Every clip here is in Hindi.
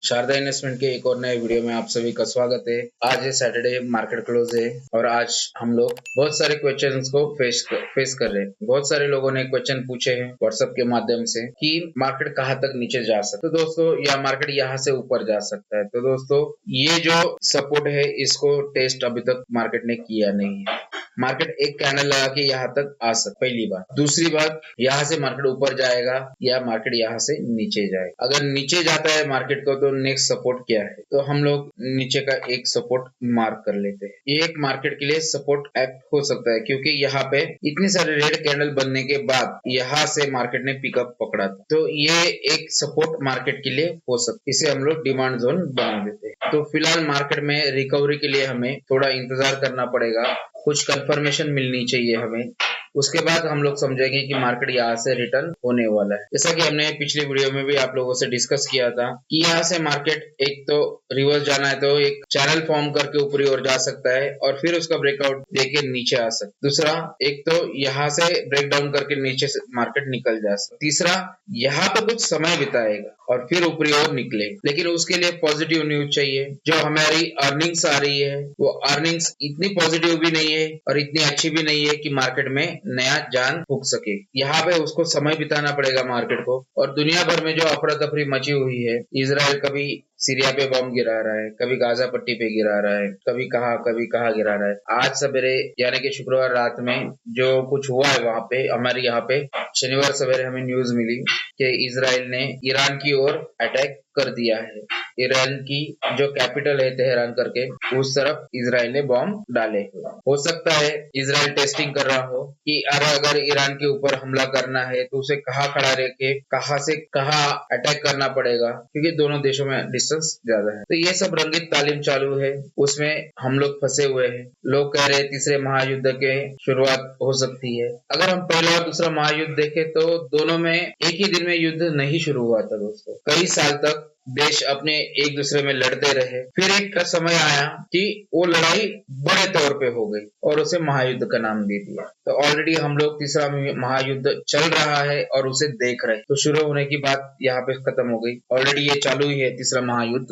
शारदा इन्वेस्टमेंट के एक और नए वीडियो में आप सभी का स्वागत है। आज है सैटरडे, मार्केट क्लोज है और आज हम लोग बहुत सारे क्वेश्चंस को फेस कर रहे हैं। बहुत सारे लोगों ने क्वेश्चन पूछे हैं व्हाट्सएप के माध्यम से कि मार्केट कहाँ तक नीचे जा सकता है। तो दोस्तों या मार्केट यहाँ से ऊपर जा सकता है। तो दोस्तों ये जो सपोर्ट है इसको टेस्ट अभी तक मार्केट ने किया नहीं है। मार्केट एक कैंडल लगा के यहाँ तक आ सकता, पहली बात। दूसरी बात, यहाँ से मार्केट ऊपर जाएगा या मार्केट यहाँ से नीचे जाएगा। अगर नीचे जाता है मार्केट को तो नेक्स्ट सपोर्ट क्या है, तो हम लोग नीचे का एक सपोर्ट मार्क कर लेते हैं। ये एक मार्केट के लिए सपोर्ट एक्ट हो सकता है क्योंकि यहाँ पे इतने सारे रेड कैंडल बनने के बाद यहाँ से मार्केट ने पिकअप पकड़ा था, तो ये एक सपोर्ट मार्केट के लिए हो सकता है। इसे हम लोग डिमांड जोन बना देते हैं। तो फिलहाल मार्केट में रिकवरी के लिए हमें थोड़ा इंतजार करना पड़ेगा, कुछ कंफर्मेशन मिलनी चाहिए हमें। उसके बाद हम लोग समझेंगे कि मार्केट यहाँ से रिटर्न होने वाला है। जैसा कि हमने पिछले वीडियो में भी आप लोगों से डिस्कस किया था कि यहाँ से मार्केट एक तो रिवर्स जाना है तो एक चैनल फॉर्म करके ऊपरी ओर जा सकता है और फिर उसका ब्रेकआउट देके नीचे आ सकता है। दूसरा, एक तो यहाँ से ब्रेक डाउन करके नीचे से मार्केट निकल जा सकता है। तीसरा, यहाँ पे कुछ समय बिताएगा और फिर ऊपरी ओर निकलेगा, लेकिन उसके लिए पॉजिटिव न्यूज चाहिए। जो हमारी अर्निंग्स आ रही है वो अर्निंग्स इतनी पॉजिटिव भी नहीं है और इतनी अच्छी भी नहीं है कि मार्केट में नया जान फूंक सके। यहाँ पे उसको समय बिताना पड़ेगा मार्केट को। और दुनिया भर में जो अफरा तफरी मची हुई है, इजराइल कभी सीरिया पे बम गिरा रहा है, कभी गाजा पट्टी पे गिरा रहा है, कभी कहाँ गिरा रहा है। आज सवेरे यानी कि शुक्रवार रात में जो कुछ हुआ है वहां पे, हमारे यहाँ पे शनिवार सवेरे हमें न्यूज मिली कि इजराइल ने ईरान की ओर अटैक कर दिया है। ईरान की जो कैपिटल है तेहरान करके, उस तरफ इजराइल ने बॉम्ब डाले। हो सकता है इजराइल टेस्टिंग कर रहा हो कि अगर ईरान के ऊपर हमला करना है तो उसे कहाँ खड़ा रह के कहाँ से कहाँ अटैक करना पड़ेगा, क्योंकि दोनों देशों में डिस्टेंस ज्यादा है। तो ये सब रंगीत तालीम चालू है, उसमें हम लोग फंसे हुए हैं। लोग कह रहे हैं तीसरे महायुद्ध के शुरुआत हो सकती है। अगर हम पहला और दूसरा महायुद्ध देखें तो दोनों में एक ही दिन में युद्ध नहीं शुरू हुआ था दोस्तों। कई साल तक देश अपने एक दूसरे में लड़ते रहे। फिर एक समय आया कि वो लड़ाई बड़े तौर पे हो गई और उसे महायुद्ध का नाम दे दिया। तो ऑलरेडी हम लोग तीसरा महायुद्ध चल रहा है और उसे देख रहे हैं। तो शुरू होने की बात यहाँ पे खत्म हो गई, ऑलरेडी ये चालू ही है तीसरा महायुद्ध।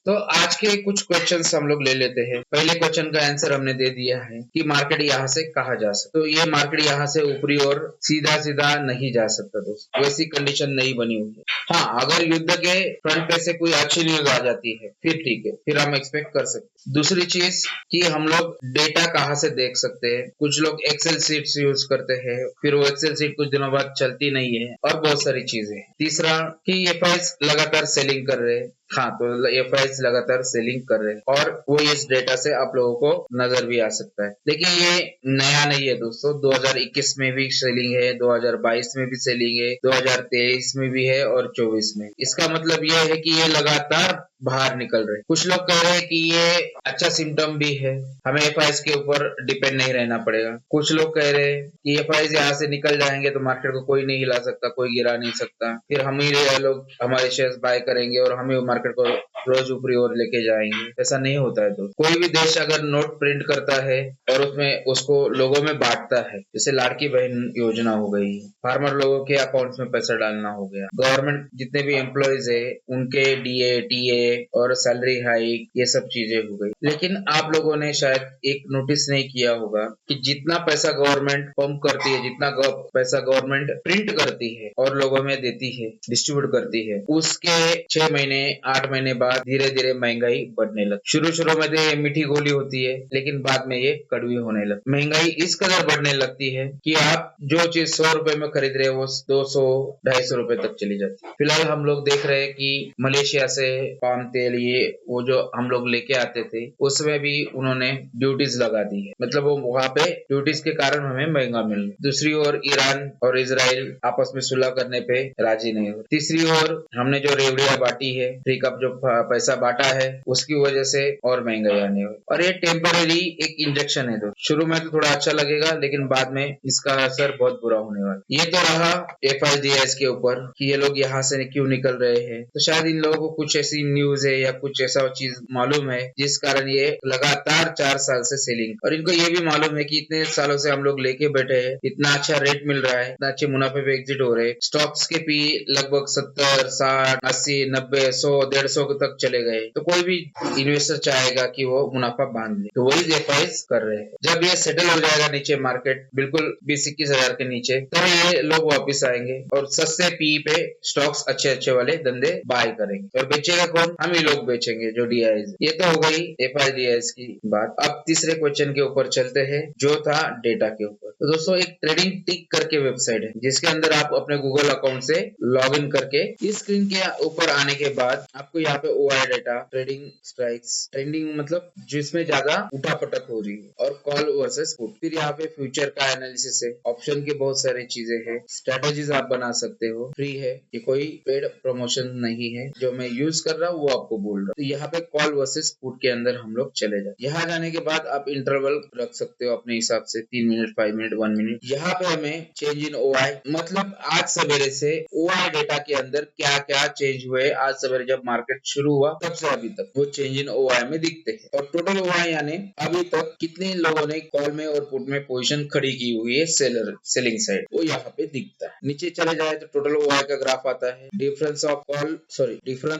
तो आज के कुछ क्वेश्चंस हम लोग ले लेते हैं। पहले क्वेश्चन का आंसर हमने दे दिया है कि मार्केट यहाँ से कहाँ जा सकता। तो ये मार्केट यहाँ से ऊपरी और सीधा सीधा नहीं जा सकता दोस्तों, वैसी कंडीशन नहीं बनी हुई है। हाँ, अगर युद्ध के फ्रंट पे से कोई अच्छी न्यूज आ जाती है फिर ठीक है, फिर हम एक्सपेक्ट कर सकते हैं। दूसरी चीज कि हम लोग डेटा कहाँ से देख सकते हैं। कुछ लोग एक्सेल सीट्स यूज करते हैं, फिर वो एक्सेल सीट कुछ दिनों बाद चलती नहीं है और बहुत सारी चीजें। तीसरा कि एफआईएस लगातार सेलिंग कर रहे हैं। हाँ, तो एफआईएस लगातार सेलिंग कर रहे हैं और वो इस डेटा से आप लोगों को नजर भी आ सकता है। लेकिन ये नया नहीं है दोस्तों, 2021 में भी सेलिंग है, 2022 में भी सेलिंग है, 2023 में भी है और 24 में। इसका मतलब ये है कि ये लगातार बाहर निकल रहे। कुछ लोग कह रहे हैं कि ये अच्छा सिम्टम भी है, हमें एफआईएस के ऊपर डिपेंड नहीं रहना पड़ेगा। कुछ लोग कह रहे हैं कि एफआईएस यहाँ से निकल जाएंगे तो मार्केट को कोई नहीं हिला सकता, कोई गिरा नहीं सकता, फिर हम ही लोग हमारे शेयर्स बाय करेंगे और हम ही मार्केट को रोज ऊपरी ओर लेके जाएंगे। ऐसा नहीं होता है दोस्तों। कोई भी देश अगर नोट प्रिंट करता है और उसमें उसको लोगों में बांटता है, जैसे लाड़की बहन योजना हो गई, फार्मर लोगों के अकाउंट्स में पैसा डालना हो गया, गवर्नमेंट जितने भी एम्प्लॉयज है उनके डीए टीए और सैलरी हाइक, ये सब चीजें हो गई। लेकिन आप लोगों ने शायद एक नोटिस नहीं किया होगा कि जितना पैसा गवर्नमेंट पंप करती है, जितना पैसा गवर्नमेंट प्रिंट करती है और लोगों में देती है, डिस्ट्रीब्यूट करती है, उसके 6 महीने 8 महीने बाद धीरे धीरे महंगाई बढ़ने लगती। शुरू में तो ये मीठी गोली होती है, लेकिन बाद में ये कड़वी होने लगती। महंगाई इस कदर बढ़ने लगती है कि आप जो चीज 100 रुपए में खरीद रहे हो वो 200-250 रुपए तक चली जाती है। फिलहाल हम लोग देख रहे हैं कि मलेशिया से पाम तेल, ये वो जो हम लोग लेके आते थे, उसमें भी उन्होंने ड्यूटीज लगा दी है। मतलब वो वहां पे ड्यूटीज के कारण हमें महंगा मिल रहा है। दूसरी ओर ईरान और इजराइल आपस में सुलह करने पे राजी नहीं हो। तीसरी ओर हमने जो रेवड़िया बांटी है, फ्री का जो पैसा बांटा है, उसकी वजह से और महंगाई आने वाली। और ये टेम्पररी एक इंजेक्शन है। तो शुरू में तो थोड़ा अच्छा लगेगा, लेकिन बाद में इसका असर बहुत बुरा होने वाला। ये तो रहा एफआईडीएस के ऊपर कि ये लोग यहाँ से क्यों निकल रहे हैं। तो शायद इन लोगों को कुछ ऐसी न्यूज न्यूज है या कुछ ऐसा चीज मालूम है जिस कारण ये लगातार 4 साल से सेलिंग, और इनको ये भी मालूम है कि इतने सालों से हम लोग लेके बैठे हैं, इतना अच्छा रेट मिल रहा है, इतना अच्छे मुनाफे पे एग्जिट हो रहे हैं, स्टॉक्स के पी लगभग 70, 60, 80, 90, 100, 150 तक चले गए, तो कोई भी इन्वेस्टर चाहेगा कि वो मुनाफा बांध ले, तो वही एफआईज कर रहे हैं। जब ये सेटल हो जाएगा नीचे मार्केट बिल्कुल 20-21 हजार के नीचे, तब ये लोग वापिस आएंगे और सस्ते पी पे स्टॉक्स अच्छे अच्छे वाले धंधे बाय करेंगे, और बेचेगा कौन? हम ही लोग बेचेंगे जो डीआईज। ये तो हो गई एफआईडीआईज की बात। अब तीसरे क्वेश्चन के ऊपर चलते हैं जो था डेटा के ऊपर। तो दोस्तों एक ट्रेडिंग टिक करके वेबसाइट है जिसके अंदर आप अपने गूगल अकाउंट से लॉग इन करके इस स्क्रीन के ऊपर आने के बाद आपको यहाँ पे OI data, trading strikes, trending मतलब जिसमें ज्यादा उठापटक हो रही है, और कॉल वर्सेस पुट, फिर यहाँ पे फ्यूचर का एनालिसिस है, ऑप्शन की बहुत सारी चीजें हैं, स्ट्रेटेजीज आप बना सकते हो, फ्री है, ये कोई पेड प्रमोशन नहीं है, जो मैं यूज कर रहा हूँ वो आपको बोल रहा हूँ। तो यहाँ पे कॉल वर्सेस पुट के अंदर हम लोग चले जाए। यहाँ जाने के बाद आप इंटरवल रख सकते हो अपने हिसाब से, 3 मिनट, 5 मिनट, 1 मिनट। यहाँ पे हमें चेंज इन ओआई, मतलब आज सवेरे से ओआई डेटा के अंदर क्या क्या चेंज हुए, आज सवेरे जब मार्केट शुरू हुआ तब से अभी तक, वो चेंज इन ओआई में दिखते हैं। और टोटल ओआई यानी अभी तक कितने लोगों ने कॉल में और पुट में पोजीशन खड़ी की हुई है, सेलिंग साइड, वो यहाँ पे दिखता है। नीचे चले जाए तो टोटल ओआई का ग्राफ आता है, difference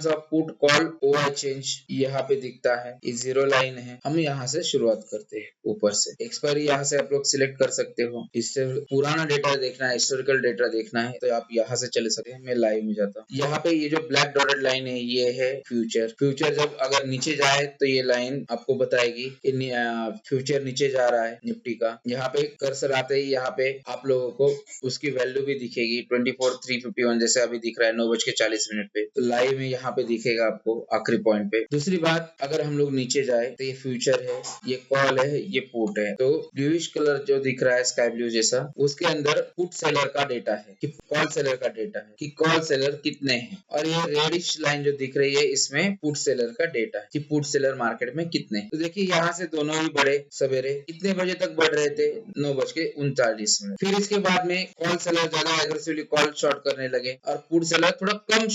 of put call OI change यहाँ पे दिखता है, ये जीरो लाइन है। हम यहाँ से शुरुआत करते हैं ऊपर से, एक्सपायरी यहाँ से आप लोग सिलेक्ट कर सकते हो। इससे पुराना डेटा देखना है, हिस्टोरिकल डेटा देखना है तो आप यहाँ से चले सकते हैं। मैं लाइव में जाता हूँ। यहाँ पे ये जो ब्लैक डॉटेड लाइन है ये है फ्यूचर जब अगर नीचे जाए तो ये लाइन आपको बताएगी फ्यूचर नीचे जा रहा है निफ्टी का। यहाँ पे कर्सर आते ही यहाँ पे आप लोगों को उसकी वैल्यू भी दिखेगी 24,351 जैसे अभी दिख रहा है 9:40 पे, तो लाइव में यहाँ पे दिखेगा आपको आखिरी पॉइंट पे। दूसरी बात, अगर हम लोग नीचे जाए तो ये फ्यूचर है, ये कॉल है, ये पुट है, तो ब्लूइश कलर जो दिख रहा है स्काई ब्लू जैसा, उसके अंदर पुट सेलर का डेटा है कि कॉल सेलर का डेटा है कि कॉल सेलर कितने हैं, और ये रेडिश लाइन जो दिख रही है इसमें पुट सेलर का डेटा है कि पुट सेलर मार्केट में कितने। तो देखिए यहाँ से दोनों ही बढ़े, सवेरे कितने बजे तक बढ़ रहे थे? 9:39। फिर इसके बाद में कॉल सेलर ज्यादा एग्रेसिवली कॉल शॉर्ट करने लगे और पुट सेलर थोड़ा कम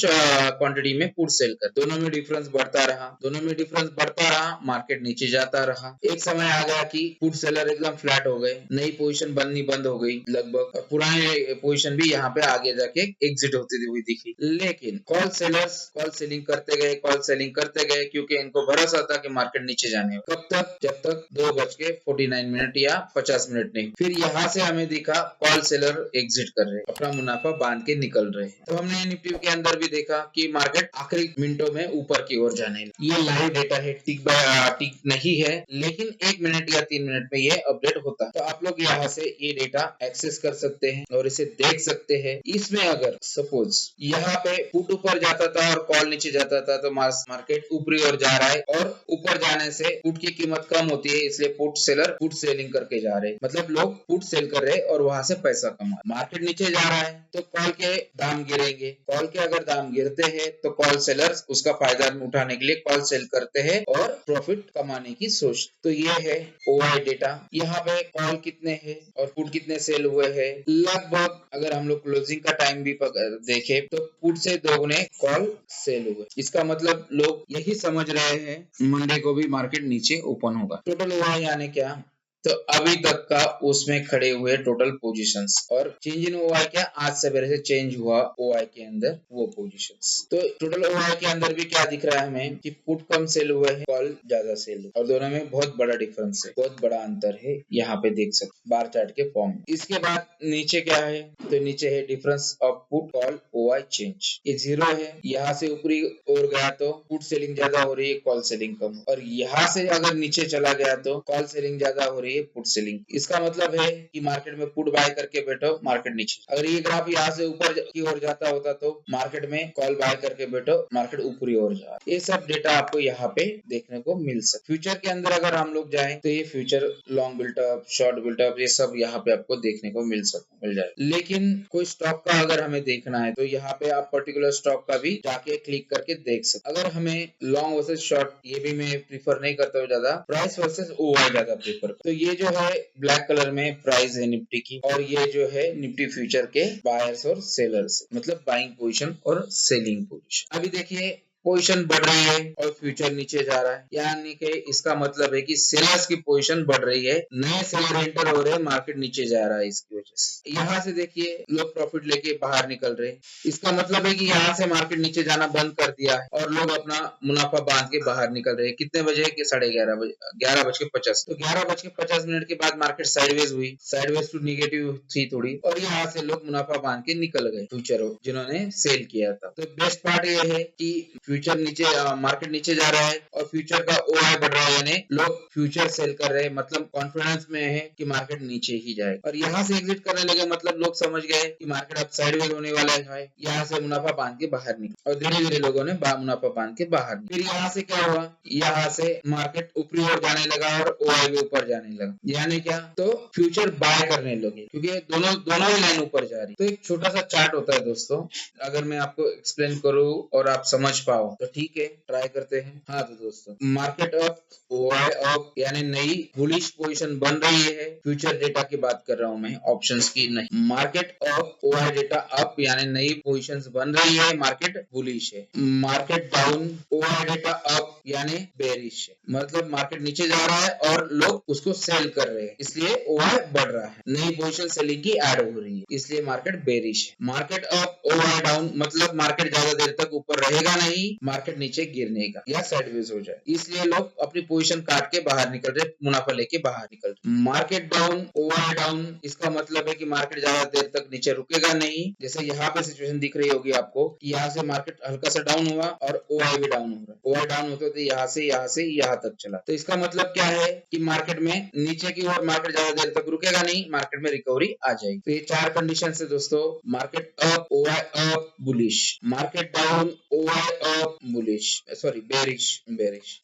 क्वांटिटी में पुट सेल कर, दोनों में डिफरेंस बढ़ता रहा, मार्केट नीचे जाता रहा। एक समय आ गया कि पुट सेलर एकदम फ्लैट हो गए, नई पोजीशन बननी बंद हो गई लगभग, पुराने पोजीशन भी यहाँ पे आगे जाके एग्जिट होती हुई दिखी। लेकिन कॉल सेलर्स कॉल सेलिंग करते गए क्योंकि इनको भरोसा था कि मार्केट नीचे जाने वाला। कब तक? जब तक 2:49 या 50 मिनट नहीं। फिर यहाँ से हमें दिखा कॉल सेलर एग्जिट कर रहे, अपना मुनाफा बांध के निकल रहे। तो हमने निफ्टी के अंदर भी देखा कि मार्केट आखिरी मिनटों में ऊपर की ओर जाने लगा। ये लाइव डेटा है, टिक नहीं है, लेकिन 1 मिनट या 3 मिनट में ये अपडेट होता है। तो आप लोग यहाँ से ये डेटा एक्सेस कर सकते हैं और इसे देख सकते हैं। इसमें अगर सपोज यहाँ पे पुट ऊपर जाता था और कॉल नीचे जाता था तो मार्केट ऊपरी ओर जा रहा है, और ऊपर जाने से पुट की कीमत कम होती है, इसलिए पुट सेलर पुट सेलिंग करके जा रहे, मतलब लोग पुट सेल कर रहे और वहां से पैसा कमा। मार्केट नीचे जा रहा है तो कॉल के दाम गिरेंगे, कॉल के अगर दाम गिरते हैं तो कॉल सेलर्स उसका फायदा उठाने के लिए कॉल सेल करते हैं और प्रॉफिट कमाने की सोच। तो ये है ओआई डेटा। यहाँ पे कॉल कितने हैं और पुट कितने सेल हुए हैं, लगभग अगर हम लोग क्लोजिंग का टाइम भी देखें तो पुट से दोगुने कॉल सेल हुए। इसका मतलब लोग यही समझ रहे हैं मंडे को भी मार्केट नीचे ओपन होगा। टोटल ओआई यानी क्या? तो अभी तक का उसमें खड़े हुए टोटल पोजीशंस, और चेंज इन ओआई क्या? आज सवेरे से चेंज हुआ ओआई के अंदर वो पोजीशंस। तो टोटल ओआई के अंदर भी क्या दिख रहा है हमें कि पुट कम सेल हुए हैं, कॉल ज्यादा सेल हुए, और दोनों में बहुत बड़ा डिफरेंस है, बहुत बड़ा अंतर है, यहाँ पे देख सकते बार चार्ट के फॉर्म में। इसके बाद नीचे क्या है? तो नीचे है difference of put call OI change, ये 0 है। यहाँ से ऊपरी ओर गया तो पुट सेलिंग ज्यादा हो रही है, कॉल सेलिंग कम, और यहाँ से अगर नीचे चला गया तो कॉल सेलिंग ज्यादा हो रही है, पुट सेलिंग। इसका मतलब है कि मार्केट में पुट बाय करके बैठो, मार्केट नीचे। अगर ये ग्राफ यहाँ से ऊपर की ओर जाता होता तो मार्केट में कॉल बाय करके बैठो, मार्केट ऊपरी ओर जा। ये सब डेटा आपको यहाँ पे देखने को मिल सकता। फ्यूचर के अंदर अगर हम लोग जाए तो ये future long built up, short built up, ये सब यहाँ पे आपको देखने को मिल जाए। लेकिन कोई स्टॉक का अगर हमें देखना है तो यहाँ पे आप पर्टिकुलर स्टॉक का भी जाके क्लिक करके देख सकते। अगर हमें लॉन्ग वर्सेस शॉर्ट, ये भी मैं प्रीफर नहीं करता हूँ ज्यादा, प्राइस वर्सेस ओआई ज्यादा प्रीफर। तो ये जो है ब्लैक कलर में प्राइस है निफ्टी की, और ये जो है निफ्टी फ्यूचर के बायर्स और सेलर्स, मतलब बाइंग पोजीशन और सेलिंग पोजीशन। अभी देखिए पोजीशन बढ़ रही है और फ्यूचर नीचे जा रहा है, यानी कि इसका मतलब है कि सेलर्स की पोजीशन बढ़ रही है, नए सेलर एंटर हो रहे हैं, मार्केट नीचे जा रहा है इसकी वजह से। यहाँ से देखिए लोग प्रॉफिट लेके बाहर निकल रहे हैं, इसका मतलब है कि यहाँ से मार्केट नीचे जाना बंद कर दिया है और लोग अपना मुनाफा बांध के बाहर निकल रहे हैं। कितने बजे कि 11:30 बजे, 11:50। तो 11:50 के बाद मार्केट साइडवेज हुई, साइडवेज टू निगेटिव थी थोड़ी, और यहाँ से लोग मुनाफा बांध के निकल गए फ्यूचर जिन्होंने सेल किया था। तो बेस्ट पार्ट ये है कि फ्यूचर नीचे, मार्केट नीचे जा रहा है और फ्यूचर का ओआई बढ़ रहा है, यानी लोग फ्यूचर सेल कर रहे हैं, मतलब कॉन्फिडेंस में है कि मार्केट नीचे ही जाएगा। और यहाँ से एग्जिट करने लगे, मतलब लोग समझ गए कि मार्केट अब साइडवेज होने वाला है, यहाँ से मुनाफा बांध के बाहर निकले और धीरे धीरे लोगों ने मुनाफा बांध के बाहर निकले। फिर यहाँ से क्या हुआ, यहाँ से मार्केट ऊपरी ओर जाने लगा और ओआई भी ऊपर जाने लगा, यानी क्या, तो फ्यूचर बाय करने लगे क्योंकि दोनों दोनों ही लाइन ऊपर जा रही। तो एक छोटा सा चार्ट होता है दोस्तों, अगर मैं आपको एक्सप्लेन करूँ और आप समझ पाओ तो ठीक है, ट्राई करते हैं। हाँ तो दोस्तों, मार्केट अप, ओआई अप, यानी नई बुलिश पोजीशन बन रही है। फ्यूचर डेटा की बात कर रहा हूँ मैं, ऑप्शंस की नहीं। Market up, OI data up, यानी नई पोजीशंस बन रही है, मार्केट बुलिश है। Market down, OI data up, यानी बेरिश है, मतलब मार्केट नीचे जा रहा है और लोग उसको सेल कर रहे हैं, इसलिए ओआई बढ़ रहा है, नई पोजीशन सेलिंग की ऐड हो रही है, इसलिए मार्केट बेरिश है। मार्केट अप, ओआई डाउन, मतलब मार्केट ज्यादा देर तक ऊपर रहेगा नहीं, मार्केट नीचे गिरने का या साइडवेज हो जाए, इसलिए लोग अपनी पोजीशन काट के बाहर निकल रहे, मुनाफा लेके बाहर निकल रहे। मार्केट डाउन, ओआई डाउन, इसका मतलब है कि मार्केट ज्यादा देर तक नीचे रुकेगा नहीं। जैसे यहाँ पे सिचुएशन दिख रही होगी आपको कि यहाँ से मार्केट हल्का सा डाउन हुआ और ओआई भी डाउन हो रहा है, ओआई डाउन होते होते यहाँ से यहाँ तक चला। तो इसका मतलब क्या है कि मार्केट में नीचे की ओर मार्केट ज्यादा देर तक रुकेगा नहीं, मार्केट में रिकवरी आ जाएगी। तो ये चार कंडीशन है दोस्तों, market up, OI up, bullish, market down, OI up, bullish, sorry bearish,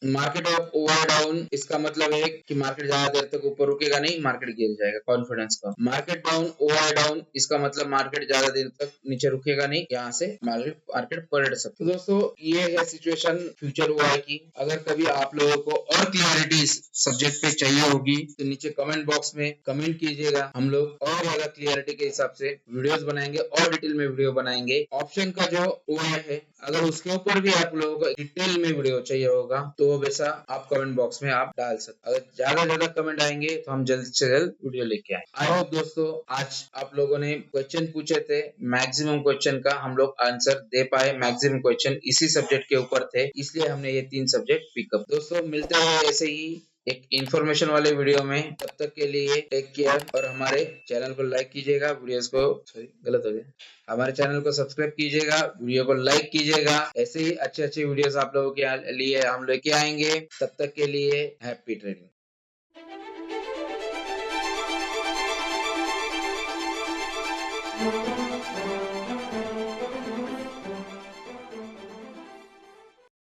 market up, OI down, इसका मतलब है कि मार्केट ज्यादा देर तक ऊपर रुकेगा नहीं, मार्केट गिर जाएगा, कॉन्फिडेंस का। मार्केट डाउन, ओआई डाउन, इसका मतलब मार्केट ज्यादा देर तक नीचे रुकेगा नहीं, यहाँ से मार्केट पलट सकता है। दोस्तों ये है सिचुएशन फ्यूचर ओआई की। अगर कभी आप लोगों को और क्लियरिटी सब्जेक्ट पे चाहिए होगी तो नीचे कमेंट बॉक्स में कमेंट कीजिएगा, हम लोग और ज्यादा क्लियरिटी के हिसाब से वीडियोस बनाएंगे और डिटेल में वीडियो बनाएंगे। ऑप्शन का जो ओआई है, अगर उसके ऊपर भी आप लोगों को डिटेल में वीडियो चाहिए होगा तो वैसा आप कमेंट बॉक्स में आप डाल सकते। अगर ज्यादा कमेंट आएंगे तो हम जल्द से जल्द वीडियो लेके आए। आई होप दोस्तों आज आप लोगों ने क्वेश्चन पूछे थे, मैक्सिमम क्वेश्चन का हम लोग आंसर दे पाए। मैक्सिमम क्वेश्चन इसी सब्जेक्ट के ऊपर थे, इसलिए हमने ये 3 सब्जेक्ट पिकअप। दोस्तों मिलते हैं ऐसे ही एक इंफॉर्मेशन वाले वीडियो में, तब तक के लिए टेक केयर और हमारे चैनल को लाइक कीजिएगा, वीडियोस को, सॉरी गलत हो गया, हमारे चैनल को सब्सक्राइब कीजिएगा, वीडियो को लाइक कीजिएगा। ऐसे ही अच्छे वीडियोस आप लोगों के लिए हम लेके आएंगे, तब तक के लिए हैप्पी ट्रेडिंग।